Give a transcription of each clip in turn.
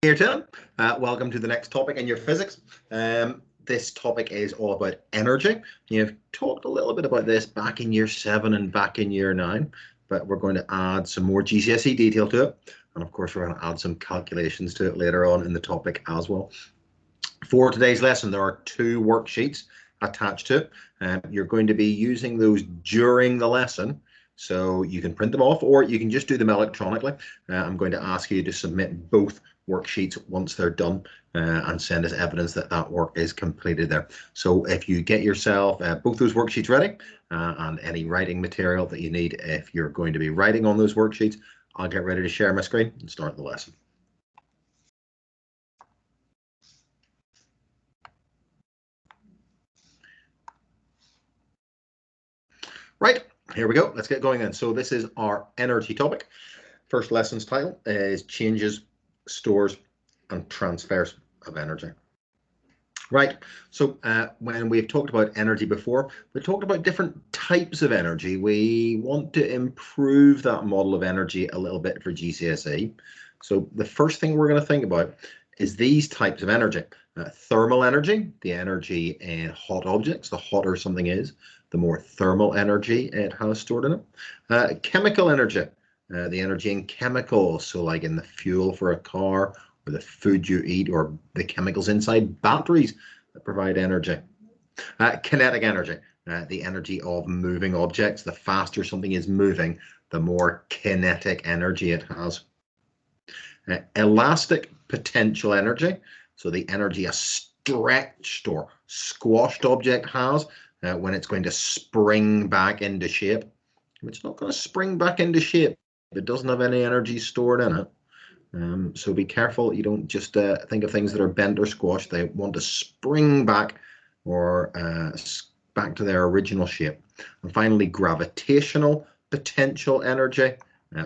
Here, Tim. Welcome to the next topic in your physics. This topic is all about energy. You've talked a little bit about this back in year 7 and back in year 9, but we're going to add some more GCSE detail to it. And of course, we're going to add some calculations to it later on in the topic as well. For today's lesson, there are 2 worksheets attached to it. You're going to be using those during the lesson. So you can print them off or you can just do them electronically. I'm going to ask you to submit both worksheets once they're done and send us evidence that that work is completed there. So if you get yourself both those worksheets ready and any writing material that you need if you're going to be writing on those worksheets, I'll get ready to share my screen and start the lesson. Right, here we go. Let's get going then. So this is our energy topic. First lesson's title is changes, stores, and transfers of energy. Right, so when we've talked about energy before, we talked about different types of energy. We want to improve that model of energy a little bit for GCSE. So the first thing we're going to think about is these types of energy. Thermal energy, the energy in hot objects. The hotter something is, the more thermal energy it has stored in it. Chemical energy, the energy in chemicals, so like in the fuel for a car, or the food you eat, or the chemicals inside batteries that provide energy. Kinetic energy, the energy of moving objects. The faster something is moving, the more kinetic energy it has. Elastic potential energy, so the energy a stretched or squashed object has when it's going to spring back into shape. It's not going to spring back into shape. It doesn't have any energy stored in it. So be careful you don't just think of things that are bent or squashed. They want to spring back or back to their original shape. And finally, gravitational potential energy,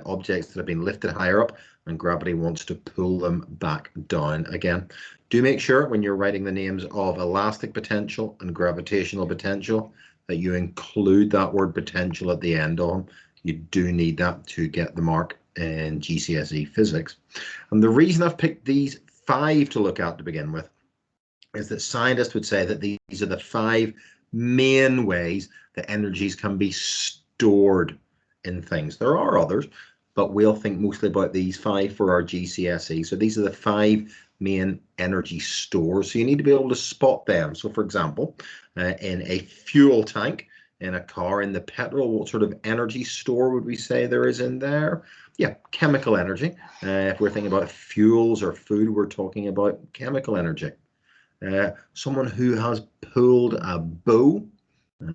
objects that have been lifted higher up and gravity wants to pull them back down again. Do make sure when you're writing the names of elastic potential and gravitational potential that you include that word potential at the end of them. You do need that to get the mark in GCSE physics. And the reason I've picked these 5 to look at to begin with is that scientists would say that these are the 5 main ways that energies can be stored in things. There are others, but we'll think mostly about these 5 for our GCSE. So these are the 5 main energy stores. So you need to be able to spot them. So for example, in a fuel tank, in a car, in the petrol, what sort of energy store would we say there is in there? Yeah, chemical energy. If we're thinking about fuels or food, we're talking about chemical energy. Someone who has pulled a bow,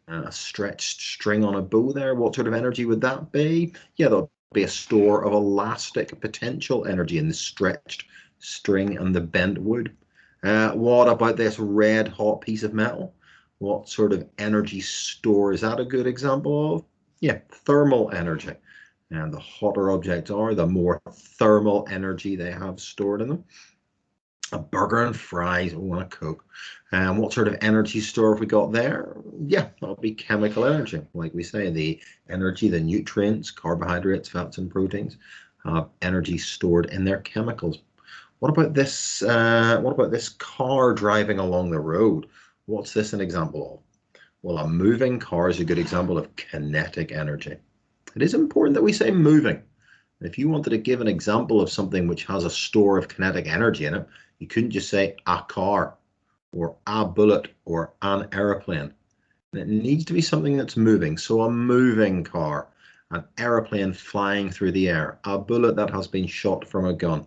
a stretched string on a bow there, what sort of energy would that be? Yeah, that'll be a store of elastic potential energy in the stretched string and the bent wood. What about this red hot piece of metal? What sort of energy store is that a good example of? Yeah, thermal energy. And the hotter objects are, the more thermal energy they have stored in them. A burger and fries, and a Coke. And what sort of energy store have we got there? Yeah, that'll be chemical energy. Like we say, the energy, the nutrients, carbohydrates, fats, and proteins have energy stored in their chemicals. What about this? What about this car driving along the road? What's this an example of? Well, a moving car is a good example of kinetic energy. It is important that we say moving. If you wanted to give an example of something which has a store of kinetic energy in it, you couldn't just say a car or a bullet or an airplane. It needs to be something that's moving. So a moving car, an airplane flying through the air, a bullet that has been shot from a gun.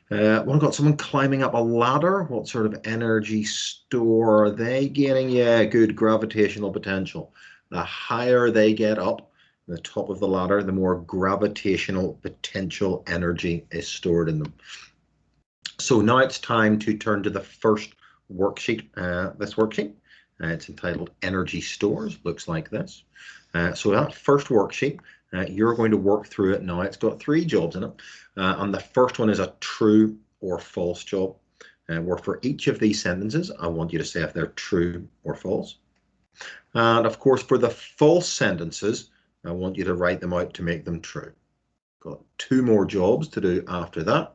What got someone climbing up a ladder? What sort of energy store are they gaining? Yeah, good gravitational potential. The higher they get up, the top of the ladder, the more gravitational potential energy is stored in them. So now it's time to turn to the first worksheet, this worksheet. It's entitled Energy Stores, looks like this. So that first worksheet, you're going to work through it now. It's got 3 jobs in it. And the first one is a true or false job. Where for each of these sentences, I want you to say if they're true or false. And of course, for the false sentences, I want you to write them out to make them true. Got 2 more jobs to do after that.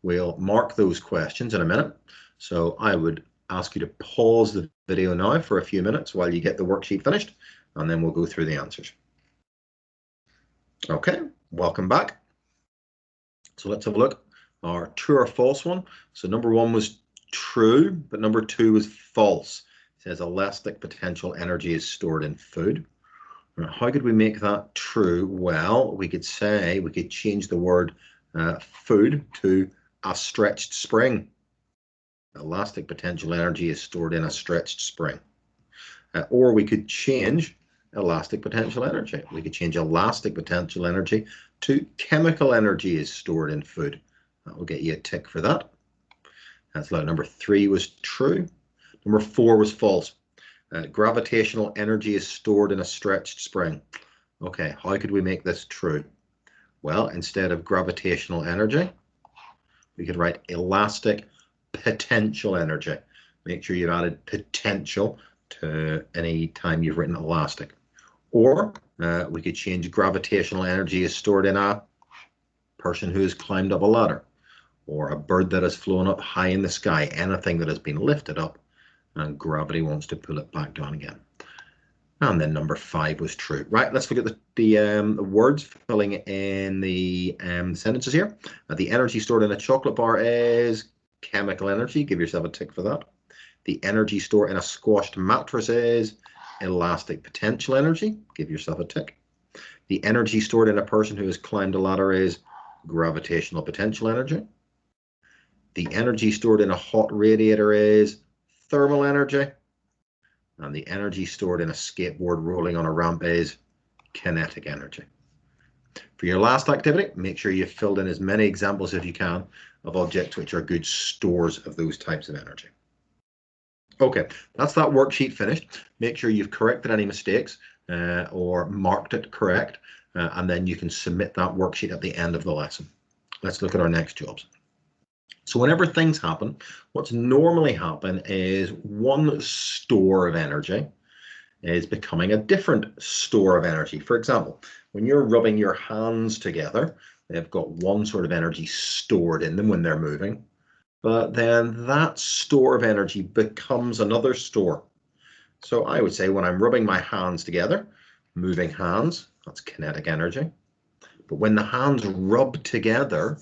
We'll mark those questions in a minute. So I would ask you to pause the video now for a few minutes while you get the worksheet finished, and then we'll go through the answers. Okay, welcome back. So let's have a look. Our true or false one. So number 1 was true, but number 2 was false. It says elastic potential energy is stored in food. Now, how could we make that true? Well, we could change the word food to a stretched spring. Elastic potential energy is stored in a stretched spring. Or we could change elastic potential energy. We could change elastic potential energy to chemical energy is stored in food. That will get you a tick for that. That's like number 3 was true. Number 4 was false. Gravitational energy is stored in a stretched spring. Okay, how could we make this true? Well, instead of gravitational energy, we could write elastic potential energy. Make sure you've added potential to any time you've written elastic. Or we could change gravitational energy is stored in a person who has climbed up a ladder, or a bird that has flown up high in the sky, anything that has been lifted up and gravity wants to pull it back down again. And then number 5 was true. Right, let's look at the words filling in the sentences here. The energy stored in a chocolate bar is chemical energy. Give yourself a tick for that. The energy stored in a squashed mattress is elastic potential energy. Give yourself a tick. The energy stored in a person who has climbed a ladder is gravitational potential energy. The energy stored in a hot radiator is thermal energy. And the energy stored in a skateboard rolling on a ramp is kinetic energy. For your last activity, make sure you've filled in as many examples as you can of objects which are good stores of those types of energy. Okay, that's that worksheet finished. Make sure you've corrected any mistakes or marked it correct, and then you can submit that worksheet at the end of the lesson. Let's look at our next jobs. So whenever things happen, what's normally happen is one store of energy is becoming a different store of energy. For example, when you're rubbing your hands together, they've got one sort of energy stored in them when they're moving, but then that store of energy becomes another store. So I would say when I'm rubbing my hands together, moving hands, that's kinetic energy. But when the hands rub together,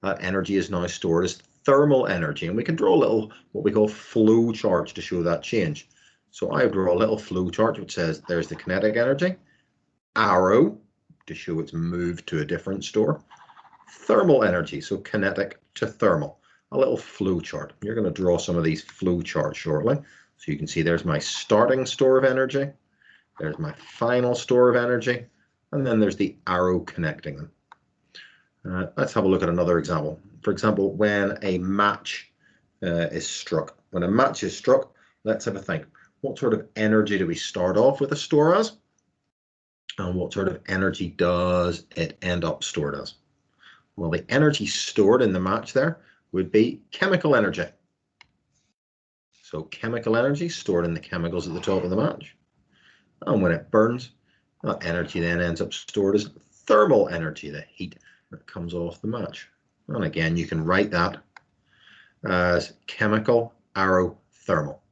that energy is now stored as thermal energy. And we can draw a little, what we call flow charts to show that change. So I would draw a little flow chart which says there's the kinetic energy, arrow to show it's moved to a different store, thermal energy, so kinetic to thermal, a little flow chart. You're going to draw some of these flow charts shortly. So you can see there's my starting store of energy, there's my final store of energy, and then there's the arrow connecting them. Let's have a look at another example. For example, when a match is struck. When a match is struck, let's have a think. What sort of energy do we start off with a store as? And what sort of energy does it end up stored as? Well, the energy stored in the match there would be chemical energy. So chemical energy stored in the chemicals at the top of the match. And when it burns, that energy then ends up stored as thermal energy, the heat that comes off the match. And again, you can write that as chemical, arrow, thermal.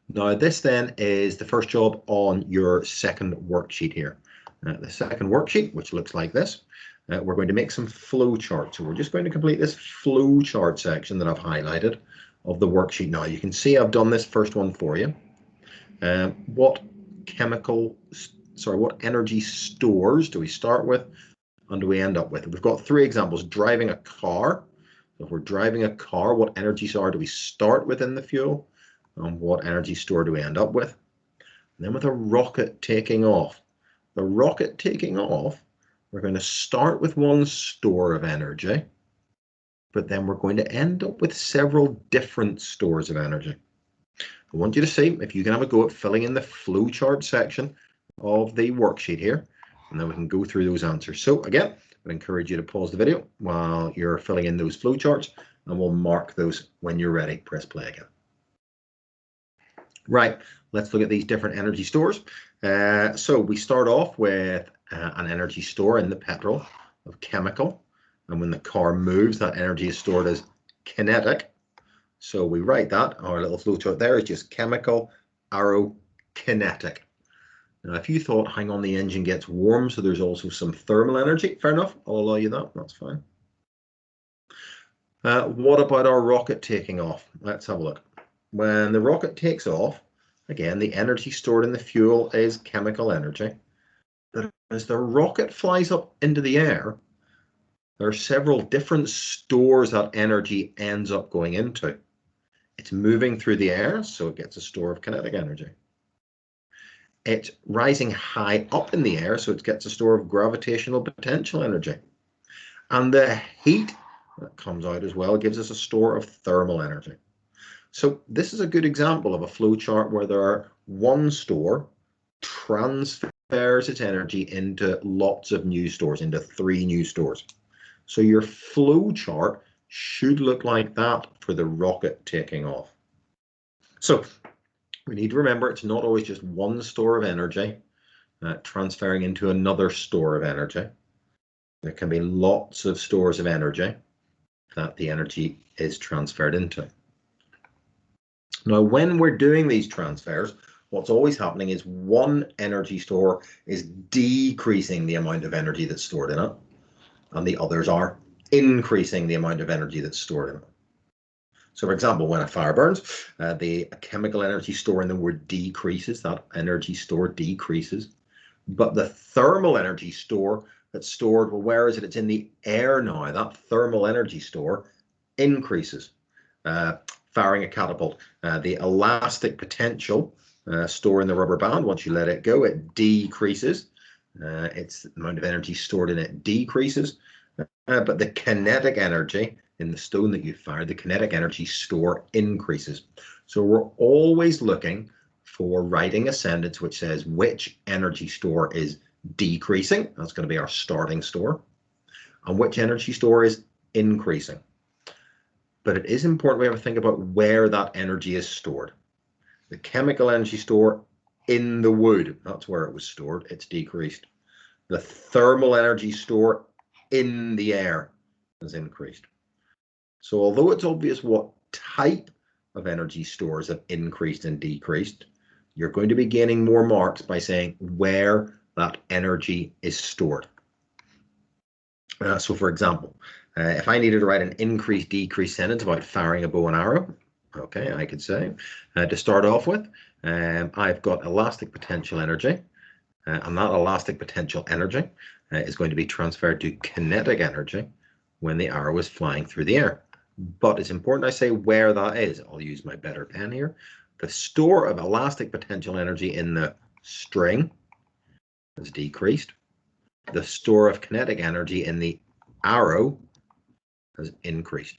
Now this then is the first job on your second worksheet here. The second worksheet, which looks like this, we're going to make some flow charts. So we're just going to complete this flow chart section that I've highlighted of the worksheet. Now you can see I've done this first one for you. What energy stores do we start with and do we end up with? We've got 3 examples. Driving a car. So if we're driving a car, what energy store do we start with in the fuel? And what energy store do we end up with? And then with a rocket taking off. The rocket taking off, we're going to start with one store of energy, but then we're going to end up with several different stores of energy. I want you to see if you can have a go at filling in the flow chart section of the worksheet here, and then we can go through those answers. So again, I'd encourage you to pause the video while you're filling in those flow charts, and we'll mark those when you're ready. Press play again. Right, let's look at these different energy stores. So we start off with an energy store in the petrol of chemical. And when the car moves, that energy is stored as kinetic. So we write that, our little flowchart there is just chemical, arrow, kinetic. Now, if you thought, hang on, the engine gets warm, so there's also some thermal energy, fair enough, I'll allow you that, that's fine. What about our rocket taking off? Let's have a look. When the rocket takes off, again, the energy stored in the fuel is chemical energy. But as the rocket flies up into the air, there are several different stores that energy ends up going into. It's moving through the air, so it gets a store of kinetic energy. It's rising high up in the air, so it gets a store of gravitational potential energy. And the heat that comes out as well gives us a store of thermal energy. So this is a good example of a flow chart where there are one store transfers its energy into lots of new stores, into 3 new stores. So your flow chart should look like that for the rocket taking off. So we need to remember it's not always just one store of energy transferring into another store of energy. There can be lots of stores of energy that the energy is transferred into. Now, when we're doing these transfers, what's always happening is one energy store is decreasing the amount of energy that's stored in it, and the others are increasing the amount of energy that's stored in it. So, for example, when a fire burns, the chemical energy store in the wood decreases, that energy store decreases, but the thermal energy store that's stored, well, where is it? It's in the air now. That thermal energy store increases. Firing a catapult, the elastic potential store in the rubber band, once you let it go, it decreases. It's the amount of energy stored in it decreases, but the kinetic energy in the stone that you fired, the kinetic energy store increases. So we're always looking for writing a sentence which says which energy store is decreasing, that's going to be our starting store, and which energy store is increasing. But it is important we have to think about where that energy is stored. The chemical energy store in the wood, that's where it was stored, it's decreased. The thermal energy store in the air has increased. So although it's obvious what type of energy stores have increased and decreased, you're going to be gaining more marks by saying where that energy is stored. So for example, if I needed to write an increase-decrease sentence about firing a bow and arrow, okay, I could say, to start off with, I've got elastic potential energy, and that elastic potential energy is going to be transferred to kinetic energy when the arrow is flying through the air. But it's important I say where that is. I'll use my better pen here. The store of elastic potential energy in the string has decreased. The store of kinetic energy in the arrow has increased.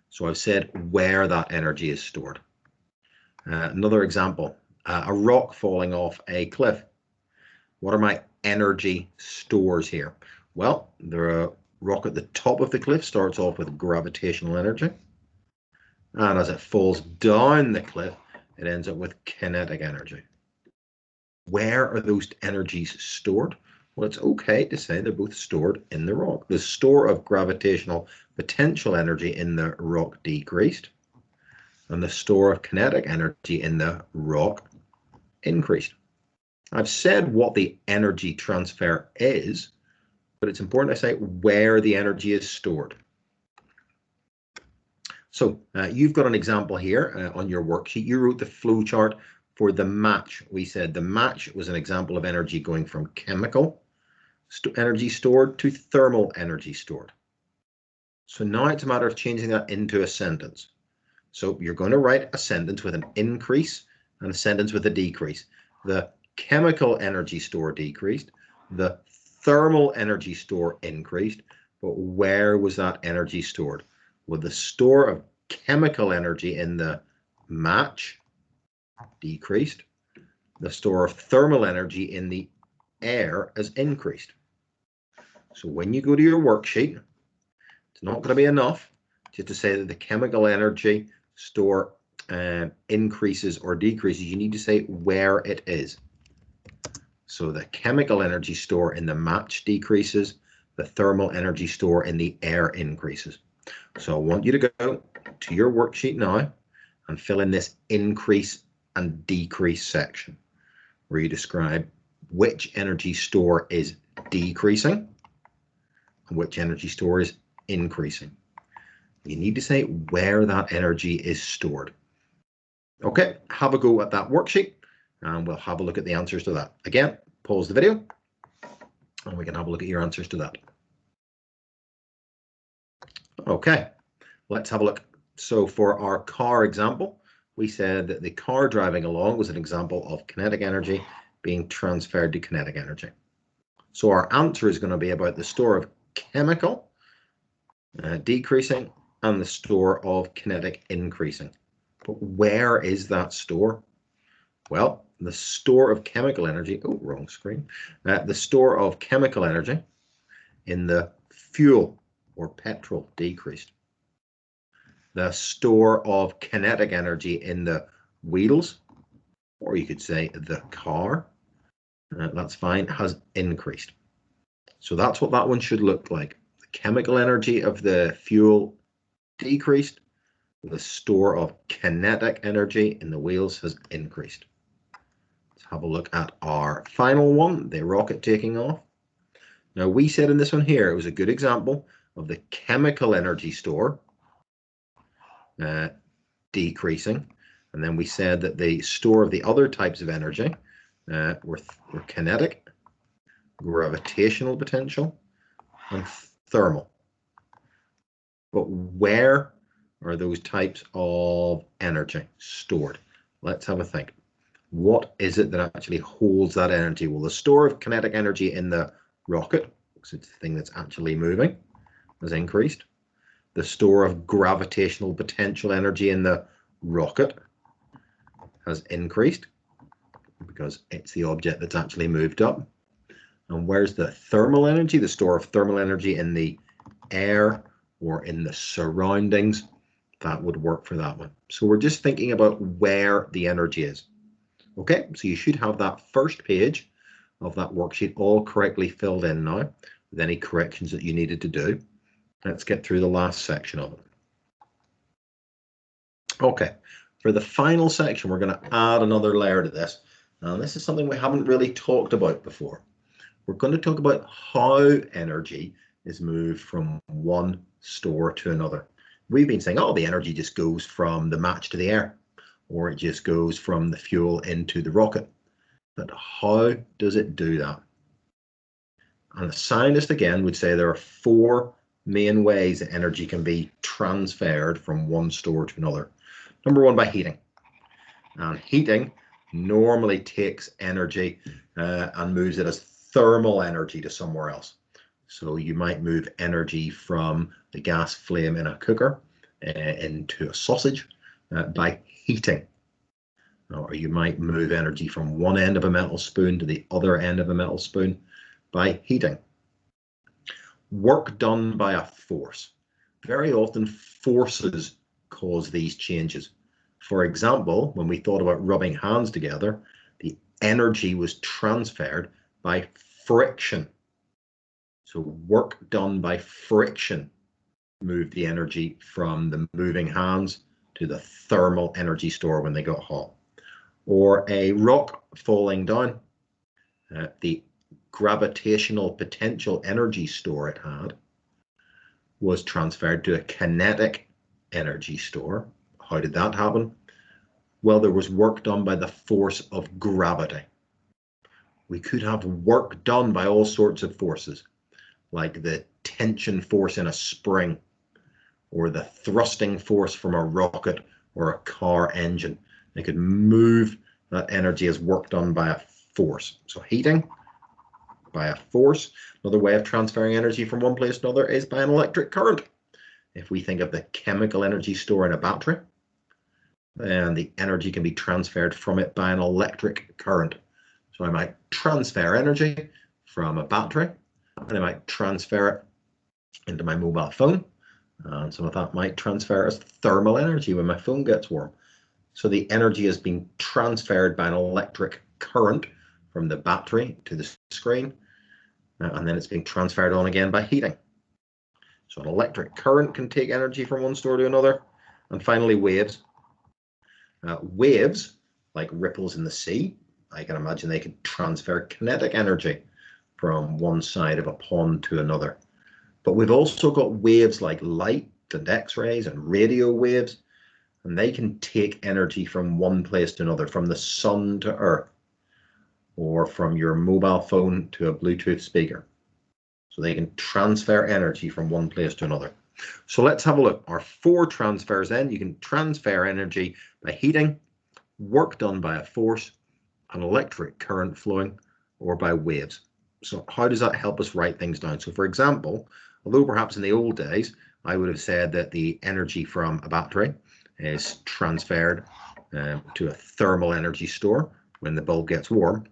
So I've said where that energy is stored. Another example, a rock falling off a cliff. What are my energy stores here? Well, the rock at the top of the cliff starts off with gravitational energy. And as it falls down the cliff, it ends up with kinetic energy. Where are those energies stored? Well, it's okay to say they're both stored in the rock. The store of gravitational potential energy in the rock decreased, and the store of kinetic energy in the rock increased. I've said what the energy transfer is, but it's important I say where the energy is stored. So you've got an example here on your worksheet. You wrote the flow chart for the match. We said the match was an example of energy going from chemical energy stored to thermal energy stored. So now it's a matter of changing that into a sentence. So you're going to write a sentence with an increase and a sentence with a decrease. The chemical energy store decreased, the thermal energy store increased, but where was that energy stored? Well, the store of chemical energy in the match decreased. The store of thermal energy in the air has increased. So when you go to your worksheet, it's not going to be enough just to say that the chemical energy store increases or decreases. You need to say where it is. So the chemical energy store in the match decreases, the thermal energy store in the air increases. So I want you to go to your worksheet now and fill in this increase and decrease section, where you describe which energy store is decreasing and which energy store is increasing. You need to say where that energy is stored. Okay, have a go at that worksheet and we'll have a look at the answers to that. Again, pause the video and we can have a look at your answers to that. Okay, let's have a look. So for our car example, we said that the car driving along was an example of kinetic energy being transferred to kinetic energy. So our answer is going to be about the store of chemical decreasing and the store of kinetic increasing. But where is that store? Well, the store of chemical energy, oh, wrong screen. The store of chemical energy in the fuel or petrol decreased. The store of kinetic energy in the wheels, or you could say the car, that's fine, has increased. So that's what that one should look like. The chemical energy of the fuel decreased. The store of kinetic energy in the wheels has increased. Let's have a look at our final one, the rocket taking off. Now we said in this one here, it was a good example of the chemical energy store decreasing. And then we said that the store of the other types of energy were kinetic, gravitational potential, and thermal. But where are those types of energy stored? Let's have a think. What is it that actually holds that energy? Well, the store of kinetic energy in the rocket, because it's the thing that's actually moving, has increased. The store of gravitational potential energy in the rocket has increased because it's the object that's actually moved up. And where's the thermal energy? The store of thermal energy in the air or in the surroundings. That would work for that one. So we're just thinking about where the energy is. Okay, so you should have that first page of that worksheet all correctly filled in now with any corrections that you needed to do. Let's get through the last section of it. Okay, for the final section, we're going to add another layer to this. Now, this is something we haven't really talked about before. We're going to talk about how energy is moved from one store to another. We've been saying, oh, the energy just goes from the match to the air, or it just goes from the fuel into the rocket. But how does it do that? And a scientist, again, would say there are four main ways that energy can be transferred from one store to another. Number one, by heating. And heating normally takes energy and moves it as thermal energy to somewhere else. So you might move energy from the gas flame in a cooker into a sausage by heating. Or you might move energy from one end of a metal spoon to the other end of a metal spoon by heating. Work done by a force. Very often forces cause these changes. For example, when we thought about rubbing hands together, the energy was transferred by friction. So work done by friction moved the energy from the moving hands to the thermal energy store when they got hot. Or a rock falling down, the gravitational potential energy store it had was transferred to a kinetic energy store. How did that happen? Well, there was work done by the force of gravity. We could have work done by all sorts of forces, like the tension force in a spring, or the thrusting force from a rocket or a car engine. They could move that energy as work done by a force. So heating by a force. Another way of transferring energy from one place to another is by an electric current. If we think of the chemical energy store in a battery, then the energy can be transferred from it by an electric current. So I might transfer energy from a battery, and I might transfer it into my mobile phone. And some of that might transfer as thermal energy when my phone gets warm. So the energy has been transferred by an electric current from the battery to the screen. and then it's being transferred on again by heating. So an electric current can take energy from one store to another. And finally, waves. Waves, like ripples in the sea, I can imagine they could transfer kinetic energy from one side of a pond to another. But we've also got waves like light and X-rays and radio waves, and they can take energy from one place to another, from the sun to Earth, or from your mobile phone to a Bluetooth speaker. So they can transfer energy from one place to another. So let's have a look. Our 4 transfers then. You can transfer energy by heating, work done by a force, an electric current flowing, or by waves. So how does that help us write things down? So for example, although perhaps in the old days, I would have said that the energy from a battery is transferred to a thermal energy store when the bulb gets warm,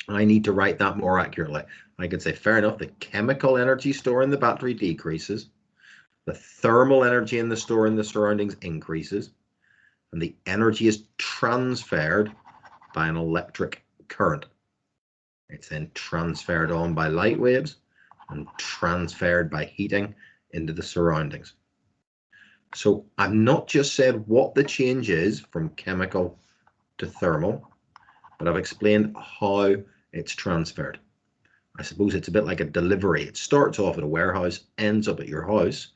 I need to write that more accurately. I could say, fair enough, the chemical energy store in the battery decreases, the thermal energy in the store in the surroundings increases, and the energy is transferred by an electric current. It's then transferred on by light waves and transferred by heating into the surroundings. So I've not just said what the change is from chemical to thermal, but I've explained how it's transferred. I suppose it's a bit like a delivery. It starts off at a warehouse, ends up at your house.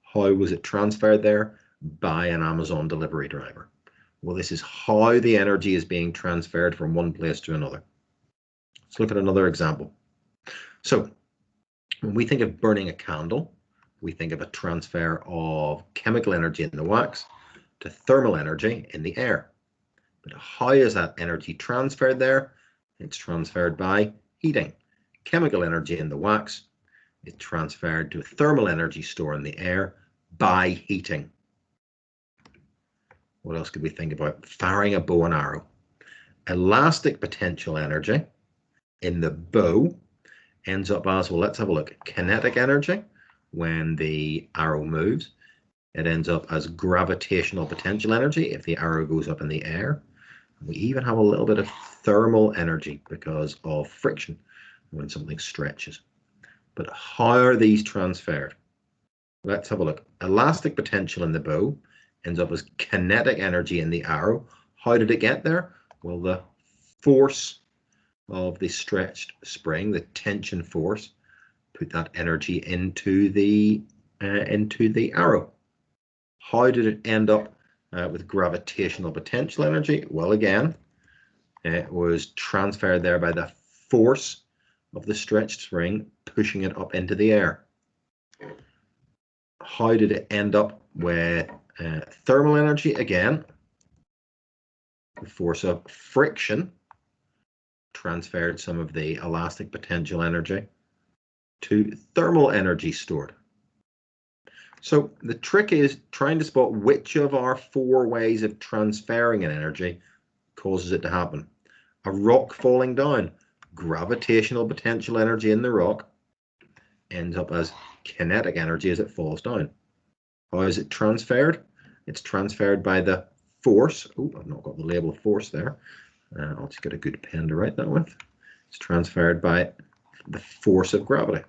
How was it transferred there? By an Amazon delivery driver. Well, this is how the energy is being transferred from one place to another. Let's look at another example. So when we think of burning a candle, we think of a transfer of chemical energy in the wax to thermal energy in the air. But how is that energy transferred there? It's transferred by heating. Chemical energy in the wax is transferred to a thermal energy store in the air by heating. What else could we think about? Firing a bow and arrow. Elastic potential energy in the bow ends up as, well, let's have a look. Kinetic energy when the arrow moves. It ends up as gravitational potential energy if the arrow goes up in the air. We even have a little bit of thermal energy because of friction when something stretches. But how are these transferred? Let's have a look. Elastic potential in the bow ends up as kinetic energy in the arrow. How did it get there? Well, the force of the stretched spring, the tension force, put that energy into the arrow. How did it end up with gravitational potential energy? Well, again, it was transferred there by the force of the stretched spring pushing it up into the air. How did it end up with thermal energy? Again, the force of friction transferred some of the elastic potential energy to thermal energy stored. So the trick is trying to spot which of our 4 ways of transferring an energy causes it to happen. A rock falling down, gravitational potential energy in the rock ends up as kinetic energy as it falls down. How is it transferred? It's transferred by the force. Oh, I've not got the label of force there. I'll just get a good pen to write that with. It's transferred by the force of gravity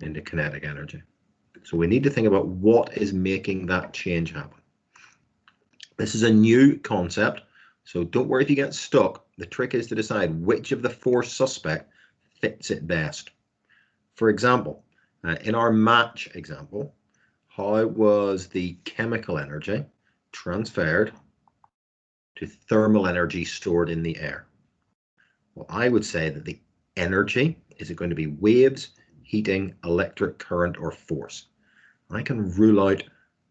into kinetic energy. So we need to think about what is making that change happen. This is a new concept, so don't worry if you get stuck. The trick is to decide which of the 4 suspect fits it best. For example, in our match example, how was the chemical energy transferred to thermal energy stored in the air? Well, I would say that the energy, is it going to be waves, heating, electric current, or force? I can rule out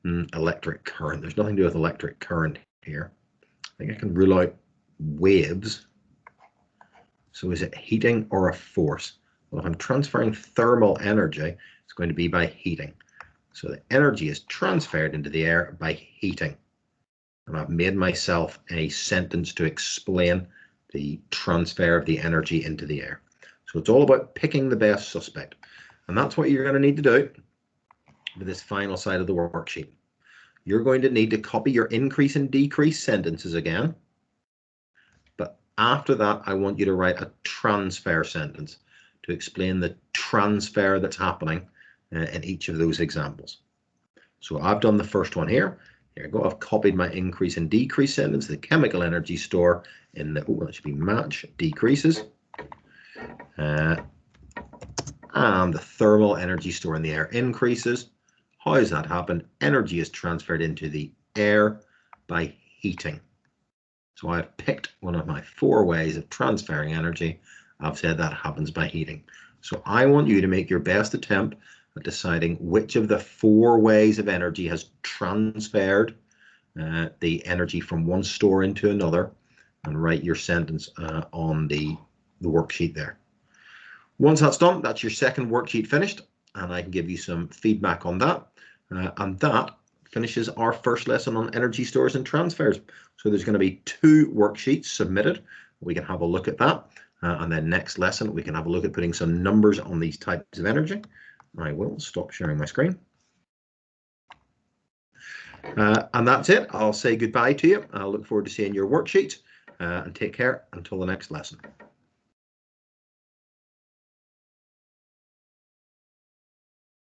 electric current. There's nothing to do with electric current here. I think I can rule out waves. So is it heating or a force? Well, if I'm transferring thermal energy, it's going to be by heating. So the energy is transferred into the air by heating. And I've made myself a sentence to explain the transfer of the energy into the air. So it's all about picking the best suspect. And that's what you're going to need to do with this final side of the worksheet. You're going to need to copy your increase and decrease sentences again, but After that, I want you to write a transfer sentence to explain the transfer that's happening in each of those examples. So I've done the first one here. Here I go. I've copied my increase and decrease sentence. The chemical energy store in the, oh, that should be match, decreases. And the thermal energy store in the air increases. How does that happen? Energy is transferred into the air by heating. So I've picked one of my 4 ways of transferring energy. I've said that happens by heating. So I want you to make your best attempt at deciding which of the 4 ways of energy has transferred the energy from one store into another, and write your sentence on the worksheet there. Once that's done, that's your second worksheet finished, and I can give you some feedback on that. And that finishes our first lesson on energy stores and transfers. So there's going to be 2 worksheets submitted. We can have a look at that. And then next lesson, we can have a look at putting some numbers on these types of energy. I will stop sharing my screen. And that's it. I'll say goodbye to you. I'll look forward to seeing your worksheet, and take care until the next lesson.